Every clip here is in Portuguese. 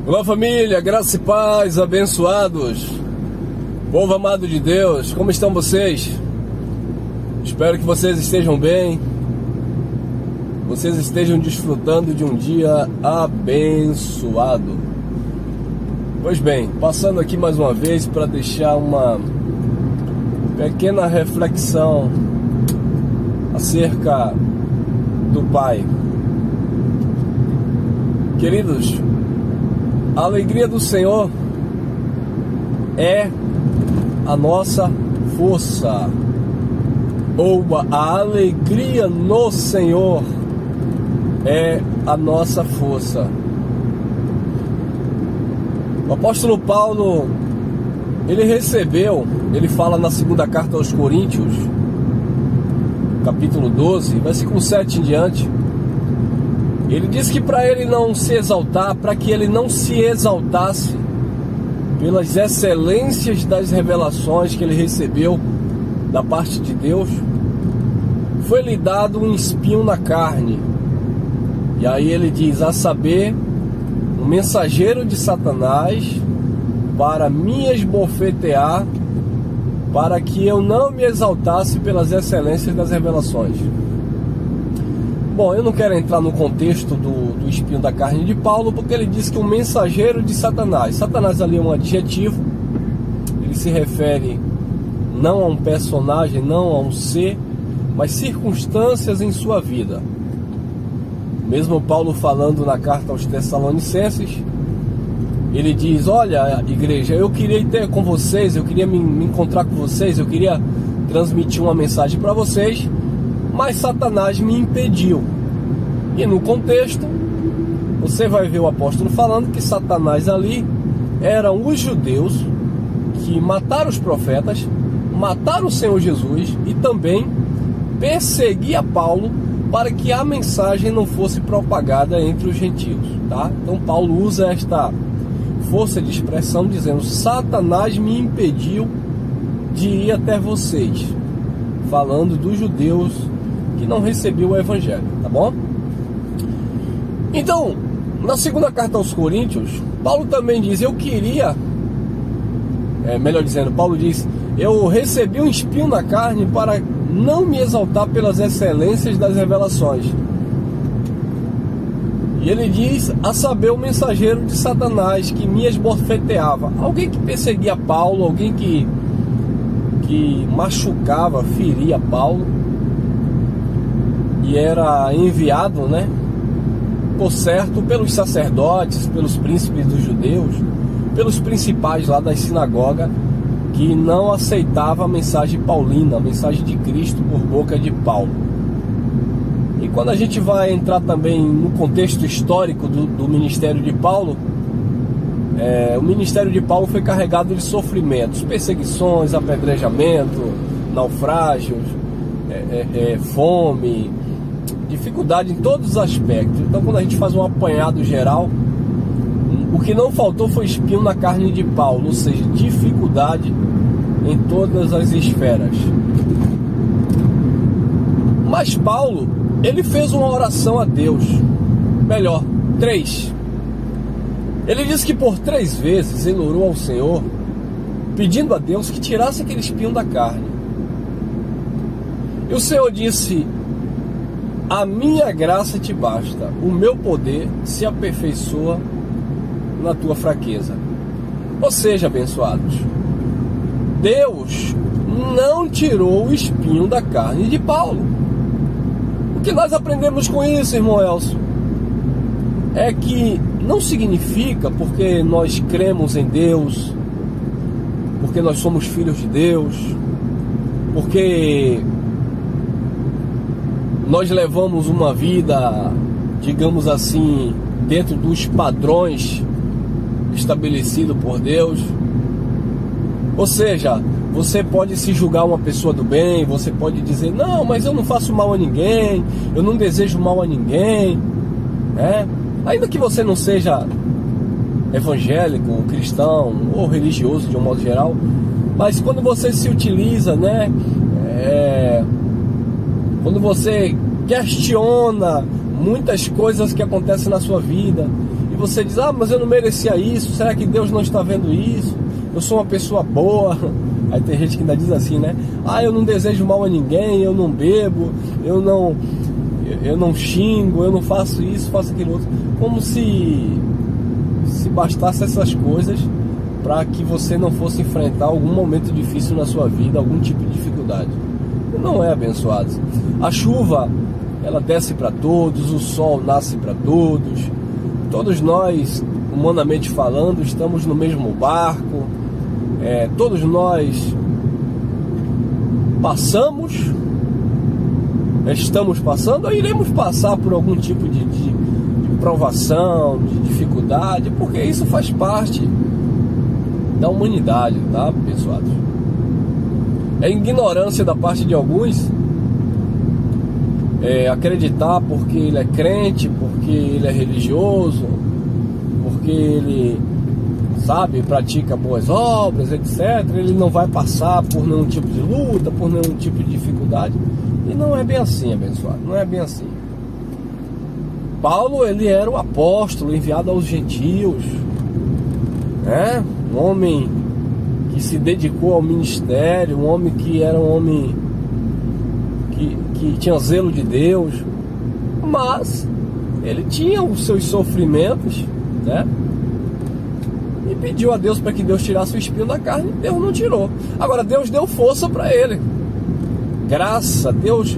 Olá família, graça e paz, abençoados, povo amado de Deus, como estão vocês? Espero que vocês estejam bem, vocês estejam desfrutando de um dia abençoado. Pois bem, passando aqui mais uma vez para deixar uma pequena reflexão acerca do Pai. Queridos, a alegria do Senhor é a nossa força, ou a alegria no Senhor é a nossa força. O apóstolo Paulo, ele fala na segunda carta aos Coríntios, capítulo 12, versículo 7 em diante. Ele diz que para ele não se exaltar, para que ele não se exaltasse pelas excelências das revelações que ele recebeu da parte de Deus, foi-lhe dado um espinho na carne. E aí ele diz, a saber, um mensageiro de Satanás, para me esbofetear, para que eu não me exaltasse pelas excelências das revelações. Bom, eu não quero entrar no contexto do espinho da carne de Paulo, porque ele diz que um mensageiro de Satanás. Satanás ali é um adjetivo, ele se refere não a um personagem, não a um ser, mas circunstâncias em sua vida. Mesmo Paulo falando na carta aos Tessalonicenses, ele diz, olha igreja, eu queria ter com vocês, eu queria me encontrar com vocês, eu queria transmitir uma mensagem para vocês, mas Satanás me impediu. E no contexto, você vai ver o apóstolo falando que Satanás ali eram os judeus que mataram os profetas, mataram o Senhor Jesus e também perseguia Paulo para que a mensagem não fosse propagada entre os gentios, tá? Então Paulo usa esta força de expressão dizendo, Satanás me impediu de ir até vocês, falando dos judeus que não recebeu o evangelho, tá bom? Então, na segunda carta aos Coríntios, Paulo também diz, Paulo diz, eu recebi um espinho na carne para não me exaltar pelas excelências das revelações. E ele diz, a saber, o mensageiro de Satanás que me esbofeteava. Alguém que perseguia Paulo, alguém que machucava, feria Paulo, e era enviado, por certo, pelos sacerdotes, pelos príncipes dos judeus, pelos principais lá da sinagoga, que não aceitava a mensagem paulina, a mensagem de Cristo por boca de Paulo. E quando a gente vai entrar também no contexto histórico do ministério de Paulo, o ministério de Paulo foi carregado de sofrimentos, perseguições, apedrejamento, naufrágios, fome, dificuldade em todos os aspectos. Então quando a gente faz um apanhado geral, o que não faltou foi espinho na carne de Paulo, ou seja, dificuldade em todas as esferas. Mas Paulo, ele fez uma oração a Deus, melhor, 3. Ele disse que por 3 vezes ele orou ao Senhor, pedindo a Deus que tirasse aquele espinho da carne. E o Senhor disse, a minha graça te basta, o meu poder se aperfeiçoa na tua fraqueza. Ou seja, abençoados, Deus não tirou o espinho da carne de Paulo. O que nós aprendemos com isso, irmão Elcio, é que não significa porque nós cremos em Deus, porque nós somos filhos de Deus, porque nós levamos uma vida, digamos assim, dentro dos padrões estabelecidos por Deus. Ou seja, você pode se julgar uma pessoa do bem, você pode dizer, não, mas eu não faço mal a ninguém, eu não desejo mal a ninguém, ainda que você não seja evangélico, cristão ou religioso de um modo geral, mas quando você se utiliza, quando você questiona muitas coisas que acontecem na sua vida, e você diz, mas eu não merecia isso, será que Deus não está vendo isso? Eu sou uma pessoa boa. Aí tem gente que ainda diz assim, né? Eu não desejo mal a ninguém, eu não bebo, eu não xingo, eu não faço isso, faço aquilo outro. Como se bastasse essas coisas para que você não fosse enfrentar algum momento difícil na sua vida, algum tipo de dificuldade. Não é, abençoados. A chuva, ela desce para todos, o sol nasce para todos. Todos nós, humanamente falando, estamos no mesmo barco. Todos nós estamos passando ou iremos passar por algum tipo de provação, de dificuldade, porque isso faz parte da humanidade, tá, pessoal? É ignorância da parte de alguns acreditar porque ele é crente, porque ele é religioso, porque ele pratica boas obras, etc. Ele não vai passar por nenhum tipo de luta, por nenhum tipo de dificuldade. E não é bem assim, abençoado, não é bem assim. Paulo, ele era o apóstolo enviado aos gentios, um homem que se dedicou ao ministério, um homem que era um homem que tinha zelo de Deus, mas ele tinha os seus sofrimentos, né? E pediu a Deus para que Deus tirasse o espinho da carne. Deus não tirou. Agora Deus deu força para ele, graça. Deus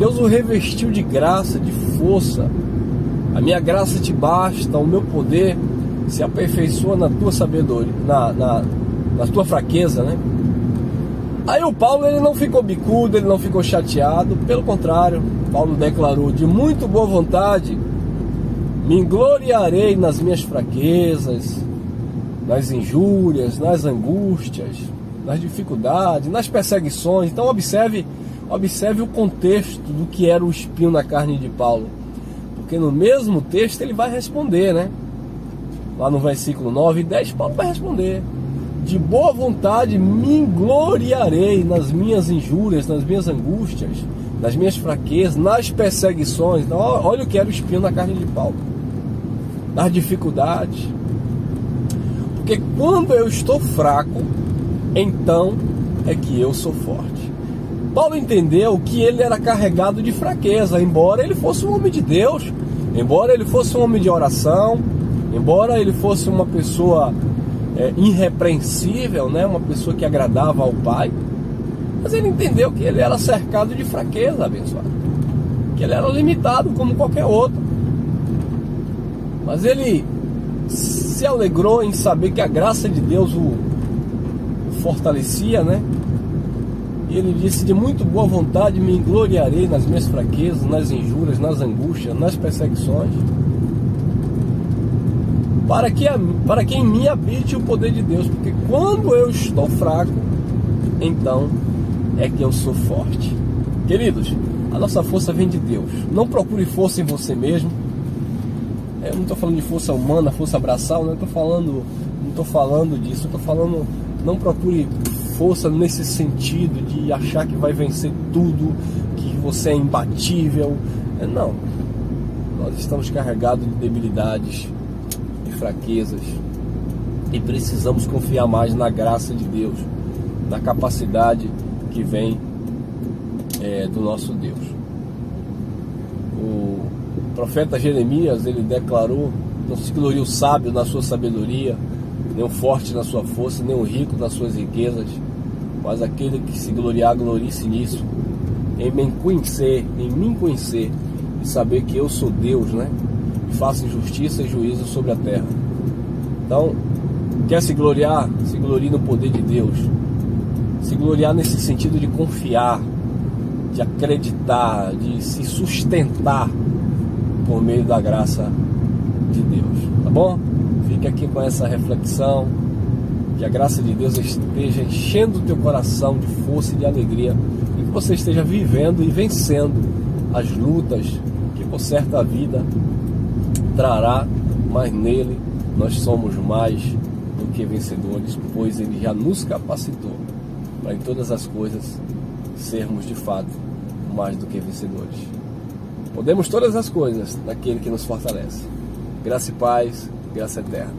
o revestiu de graça, de força. A minha graça te basta, o meu poder se aperfeiçoa na tua sabedoria, na tua fraqueza, né? Aí o Paulo, ele não ficou bicudo, ele não ficou chateado, pelo contrário, Paulo declarou de muito boa vontade: me gloriarei nas minhas fraquezas, nas injúrias, nas angústias, nas dificuldades, nas perseguições. Então observe o contexto do que era o espinho na carne de Paulo, porque no mesmo texto ele vai responder, né? Lá no versículo 9 e 10, Paulo vai responder: de boa vontade me gloriarei nas minhas injúrias, nas minhas angústias, nas minhas fraquezas, nas perseguições. Então olha o que era o espinho na carne de Paulo, nas dificuldades. Porque quando eu estou fraco, então é que eu sou forte. Paulo entendeu que ele era carregado de fraqueza, embora ele fosse um homem de Deus, embora ele fosse um homem de oração, embora ele fosse uma pessoa irrepreensível, né? Uma pessoa que agradava ao Pai. Mas ele entendeu que ele era cercado de fraqueza, abençoado, que ele era limitado como qualquer outro. Mas ele se alegrou em saber que a graça de Deus o fortalecia, né? E ele disse: de muito boa vontade me gloriarei nas minhas fraquezas, nas injúrias, nas angústias, nas perseguições, para que em mim habite o poder de Deus. Porque quando eu estou fraco, então é que eu sou forte. Queridos, a nossa força vem de Deus. Não procure força em você mesmo. Eu não estou falando de força humana, força braçal, não estou falando disso. Eu estou falando, não procure força nesse sentido de achar que vai vencer tudo, que você é imbatível. Não, nós estamos carregados de debilidades, de fraquezas, e precisamos confiar mais na graça de Deus, na capacidade que vem do nosso Deus. O profeta Jeremias, ele declarou: não se glorie o sábio na sua sabedoria, nem o forte na sua força, nem o rico nas suas riquezas, mas aquele que se gloriar, glorie-se nisso, em me conhecer e saber que eu sou Deus, né? E faço justiça e juízo sobre a terra. Então, quer se gloriar? Se glorie no poder de Deus. Se gloriar nesse sentido de confiar, de acreditar, de se sustentar por meio da graça de Deus, tá bom? Fique aqui com essa reflexão, que a graça de Deus esteja enchendo o teu coração de força e de alegria, e que você esteja vivendo e vencendo as lutas que por certa vida trará, mas nele nós somos mais do que vencedores, pois ele já nos capacitou para em todas as coisas sermos de fato mais do que vencedores. Podemos todas as coisas naquele que nos fortalece. Graça e paz, graça eterna.